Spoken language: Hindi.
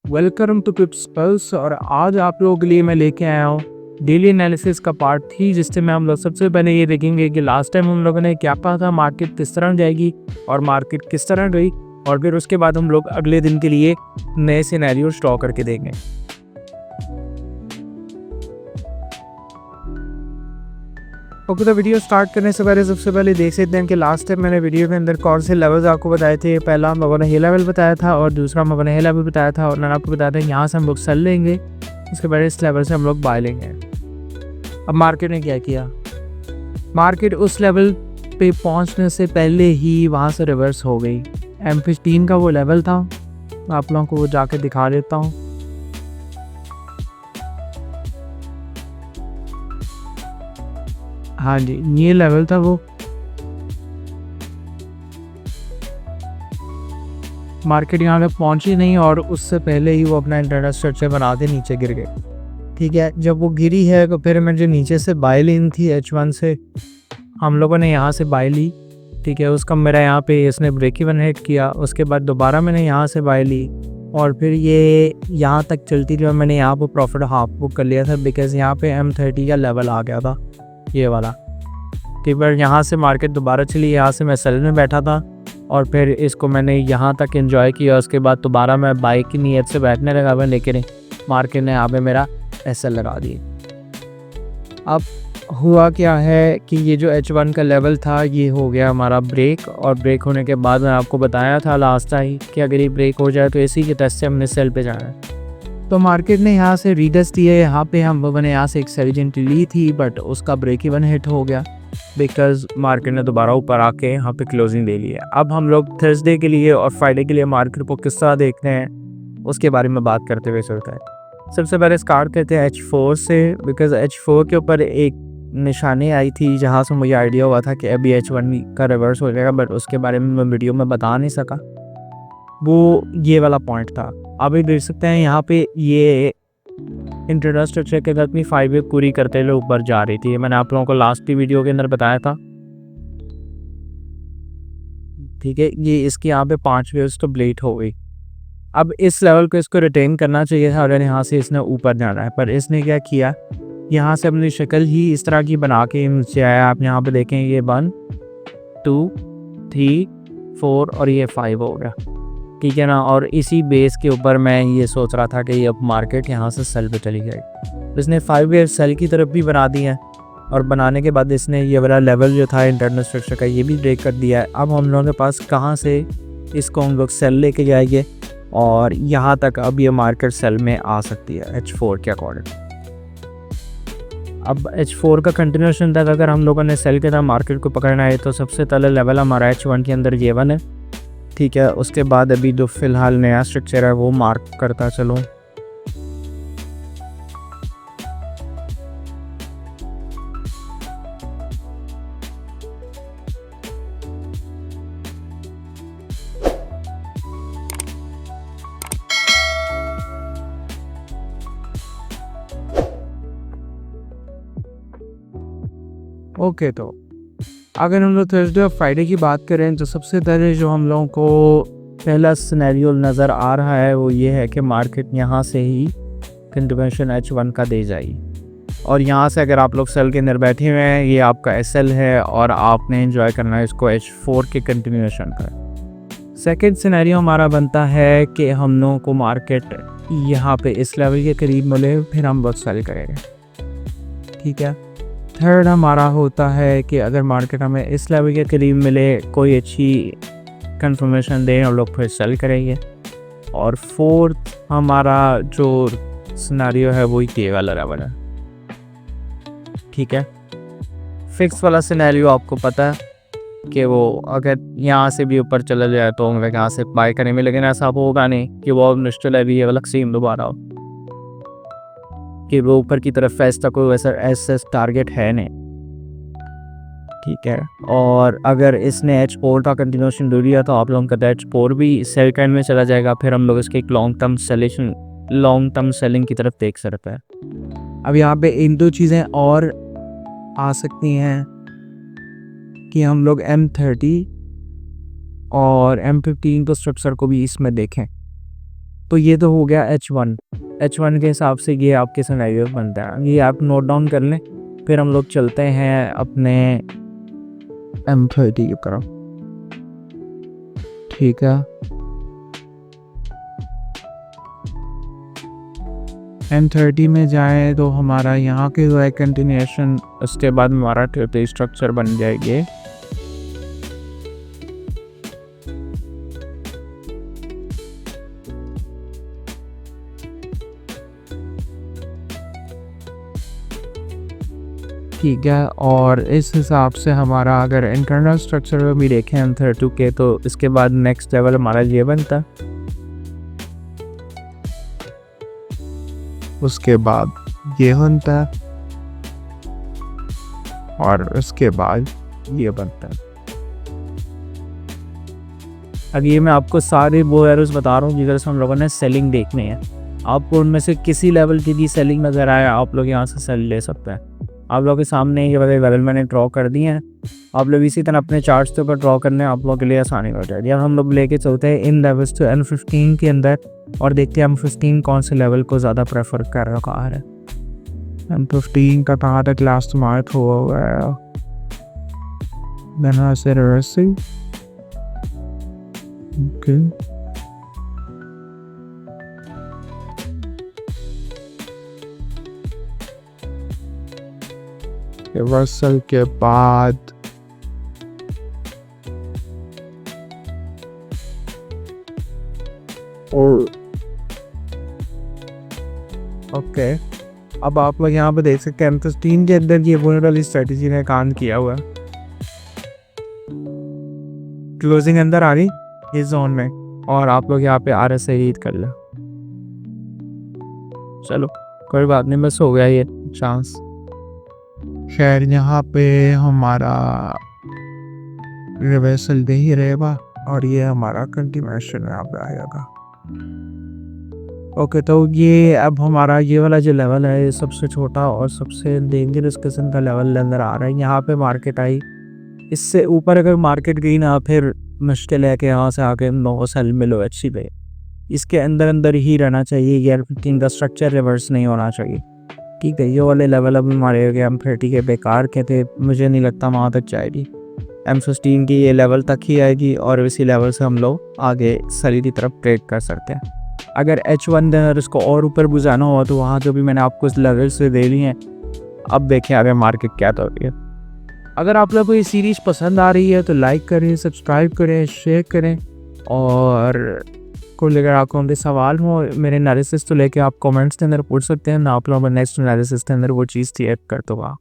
Welcome to पिप्स pulse. और आज आप लोगों के लिए मैं लेके आया हूँ डेली एनालिसिस का पार्ट 3, जिससे मैं हम लोग सबसे पहले ये देखेंगे कि लास्ट टाइम हम लोगों ने क्या कहा था, मार्केट किस तरह जाएगी और मार्केट किस तरह गई, और फिर उसके बाद हम लोग अगले दिन के लिए नए सिनेरियो ड्रॉ करके देंगे। ओके, तो वीडियो स्टार्ट करने से पहले सबसे पहले देख सकते हैं कि लास्ट टाइम मैंने वीडियो के अंदर कौन से लेवल्स आपको बताए थे। पहला हम लोगों ने ये लेवल बताया था और दूसरा हम लोगों ने ये लेवल बताया था, और मैंने आपको बताया था यहाँ से हम लोग सेल लेंगे, उसके बाद इस लेवल से हम लोग बाय लेंगे। अब मार्केट ने क्या किया, मार्केट उस लेवल पे पहुँचने से पहले ही वहाँ से रिवर्स हो गई। M15 का वो लेवल था, मैं आप लोगों को वो जाके दिखा देता हूँ। हाँ जी, ये लेवल था वो। मार्केट यहाँ पे पहुंची नहीं और उससे पहले ही वो अपना इंटरनल स्ट्रक्चर बना के नीचे गिर गए। ठीक है, जब वो गिरी है तो फिर मैं जो नीचे से बाय लीन थी H1 से, हम लोगों ने यहाँ से बाय ली। ठीक है, उसका मेरा यहाँ पे इसने ब्रेक इवन हिट किया, उसके बाद दोबारा मैंने यहाँ से बाय ली और फिर ये यहाँ तक चलती रही और मैंने यहाँ पर प्रॉफिट हाफ बुक कर लिया था, बिकॉज़ यहाँ पे M30 का लेवल आ गया था ये वाला। कई बार यहाँ से मार्केट दोबारा चली, यहाँ से मैं सेल में बैठा था और फिर इसको मैंने यहाँ तक एंजॉय किया। उसके बाद दोबारा मैं बाइक की नीयत से बैठने लगा मैं, लेकिन मार्केट ने यहाँ पे मेरा एसएल लगा दिए। अब हुआ क्या है कि ये जो H1 का लेवल था ये हो गया हमारा ब्रेक, और ब्रेक होने के बाद मैं आपको बताया था लास्ट टाइम कि अगर ये ब्रेक हो जाए तो इसी के टेस्ट से हमने सेल पे जाना है। तो मार्केट ने यहाँ से रीडस्ट दिए, यहाँ पे हम लोगों ने यहाँ से एक सेल एजेंट ली थी, बट उसका ब्रेक इवन हिट हो गया बिकॉज मार्केट ने दोबारा ऊपर आके यहाँ पे क्लोजिंग ले ली है। अब हम लोग थर्सडे के लिए और फ्राइडे के लिए मार्केट को किस तरह देखते हैं उसके बारे में बात करते हुए चलता है। सबसे पहले स्टार्ट करते हैं H4 से, बिकॉज H4 के ऊपर एक निशानी आई थी जहाँ से मुझे आइडिया हुआ था कि अभी H1 का रिवर्स हो जाएगा, बट उसके बारे में मैं वीडियो में बता नहीं सका। वो ये वाला पॉइंट था। आप भी देख सकते हैं यहाँ पे ये इंटरनल स्ट्रक्चर के साथ में 5 वेव पूरी करते हुए ऊपर जा रही थी। मैंने आप लोगों को लास्ट की वीडियो के अंदर बताया था। ठीक है, ये इसकी यहाँ पे 5 वेव्स तो ब्लेड हो गई। अब इस लेवल को इसको रिटेन करना चाहिए था और यहाँ से इसने ऊपर जाना है, पर इसने क्या किया, यहाँ से अपनी शक्ल ही इस तरह की बना के नीचे आया। आप यहाँ पे देखें, ये 1 2 3 4 और ये 5 हो गया। ठीक है ना, और इसी बेस के ऊपर मैं ये सोच रहा था कि अब मार्केट यहाँ से सेल पे चली जाएगी। इसने 5 वेव सेल की तरफ भी बना दी है, और बनाने के बाद इसने ये वाला लेवल जो था इंटरनल स्ट्रक्चर का ये भी ब्रेक कर दिया है। अब हम लोगों के पास कहाँ से इसको हम लोग सेल लेके जाएंगे, और यहाँ तक अब ये मार्केट सेल में आ सकती है H4 के अकॉर्डिंग। अब H4 का कंटिन्यूशन तक अगर हम लोगों ने सेल के साथ मार्केट को पकड़ना है तो सबसे पहले लेवल हमारा H1 के अंदर ये 1 है। ठीक है, उसके बाद अभी जो फिलहाल नया स्ट्रक्चर है वो मार्क करता चलो। ओके, तो अगर हम लोग थर्सडे और फ्राइडे की बात करें तो सबसे पहले जो हम लोगों को पहला सिनेरियो नज़र आ रहा है वो ये है कि मार्केट यहाँ से ही कंटिन्यूशन H1 का दे जाएगी, और यहाँ से अगर आप लोग सेल के अंदर बैठे हुए हैं, ये आपका SL है और आपने एंजॉय करना है इसको H4 के कंटिन्यूशन का। सेकंड सिनेरियो हमारा बनता है कि हम लोगों को मार्केट यहाँ पे इस लेवल के करीब मिले, फिर हम बहुत सेल करेंगे। ठीक है, थर्ड हमारा होता है कि अगर मार्केट हमें इस लेवल के करीब मिले, कोई अच्छी कंफर्मेशन दे, हम लोग फिर सेल करेंगे। और फोर्थ हमारा जो सिनेरियो है वो ये वाला लेवल है। ठीक है, फिक्स वाला सिनेरियो आपको पता है कि वो अगर यहाँ से भी ऊपर चला जाए तो हम यहाँ से बाय करने में, लेकिन ऐसा होगा नहीं कि वो मुश्किल है भी ये वाला सेम दोबारा हो कि वो ऊपर की तरफ ऐसा कोई ऐसा टारगेट है नहीं। ठीक है, और अगर इसने H4 का कंटिन्यूशन ले लिया तो आप लोगों का H4 भी सेल कैंड में चला जाएगा, फिर हम लोग इसके एक लॉन्ग टर्म सेलिंग की तरफ देख सकते हैं। अब यहाँ पे इन दो चीज़ें और आ सकती हैं कि हम लोग M30 और M15 को स्ट्रक्चर को भी इसमें देखें। तो ये तो हो गया H1। H1 के हिसाब से ये आपके सिनेरियो बनता है, ये आप नोट डाउन कर लें। फिर हम लोग चलते हैं अपने M30 की तरफ। ठीक है, M30 में जाए तो हमारा यहाँ के जो है कंटिन्यूएशन, उसके बाद हमारा ट्रिपल स्ट्रक्चर बन जाएगी। ठीक है, और इस हिसाब से हमारा अगर इंटरनल स्ट्रक्चर में भी देखें M32 के, तो इसके बाद नेक्स्ट लेवल हमारा ये बनता है। उसके बाद ये बनता है और उसके बाद ये बनता है। अब ये मैं आपको सारे वो एरोस बता रहा हूँ जिधर से हम लोगों ने सेलिंग देखनी है। आपको उनमें से किसी लेवल की भी सेलिंग नज़र आए, आप लोग यहाँ से सेल ले सकते हैं। आप लोगों के सामने ये वाले लेवल मैंने ड्रॉ कर दिए हैं, आप लोग इसी तरह अपने चार्ट्स के ऊपर ड्रॉ करने आप लोगों के लिए आसानी हो जाएगी। अब हम लोग लेके चलते हैं इन लेवल्स टू M15 के अंदर और देखते हैं M15 कौन से लेवल को ज़्यादा प्रेफर कर रहा है। M15 का कहाँ तक लास्ट मार्क हुआ है, मैंने ऐसे रिवर्सिंग। ओके, रिवर्सल के बाद और ओके, अब आप लोग यहाँ पे देख सकते हैं M15 के अंदर ये वाली स्ट्रेटजी ने काम किया हुआ है। क्लोजिंग अंदर आ रही इस जोन में और आप लोग यहाँ पे RSI रीड कर लो। चलो कोई बात नहीं, बस हो गया ये चांस। खैर यहाँ पे हमारा रिवर्सल दे ही रहेगा और ये हमारा कंटिन्यूएशन यहाँ पे आएगा। ओके, तो ये अब हमारा ये वाला जो लेवल है ये सबसे छोटा और सबसे डेंजरस किस्म का लेवल अंदर आ रहा है। यहाँ पे मार्केट आई, इससे ऊपर अगर मार्केट गई ना फिर मुश्किल है कि यहाँ से आके 9 सेल मिलो अच्छी पे। इसके अंदर अंदर ही रहना चाहिए, ये M15 का स्ट्रक्चर रिवर्स नहीं होना चाहिए। ठीक है, ये वाले लेवल अब हमारे M30 के बेकार के थे, मुझे नहीं लगता वहाँ तक जाएगी। M15 की ये लेवल तक ही आएगी और इसी लेवल से हम लोग आगे सली की तरफ ट्रेड कर सकते हैं। अगर H1 अगर इसको और ऊपर बुझाना हो तो वहाँ जो भी मैंने आपको इस लेवल से दे ली हैं। अब देखें आगे मार्केट क्या तो है। अगर आप लोगों को ये सीरीज़ पसंद आ रही है तो लाइक करें, सब्सक्राइब करें, शेयर करें, और कोई अगर आपको उनके सवाल हो मेरे एनालिसिस तो लेके आप कमेंट्स के अंदर पूछ सकते हैं, मैं आप लोगों को नेक्स्ट एनालिसिस के अंदर वो चीज़ क्लियर कर दूँगा।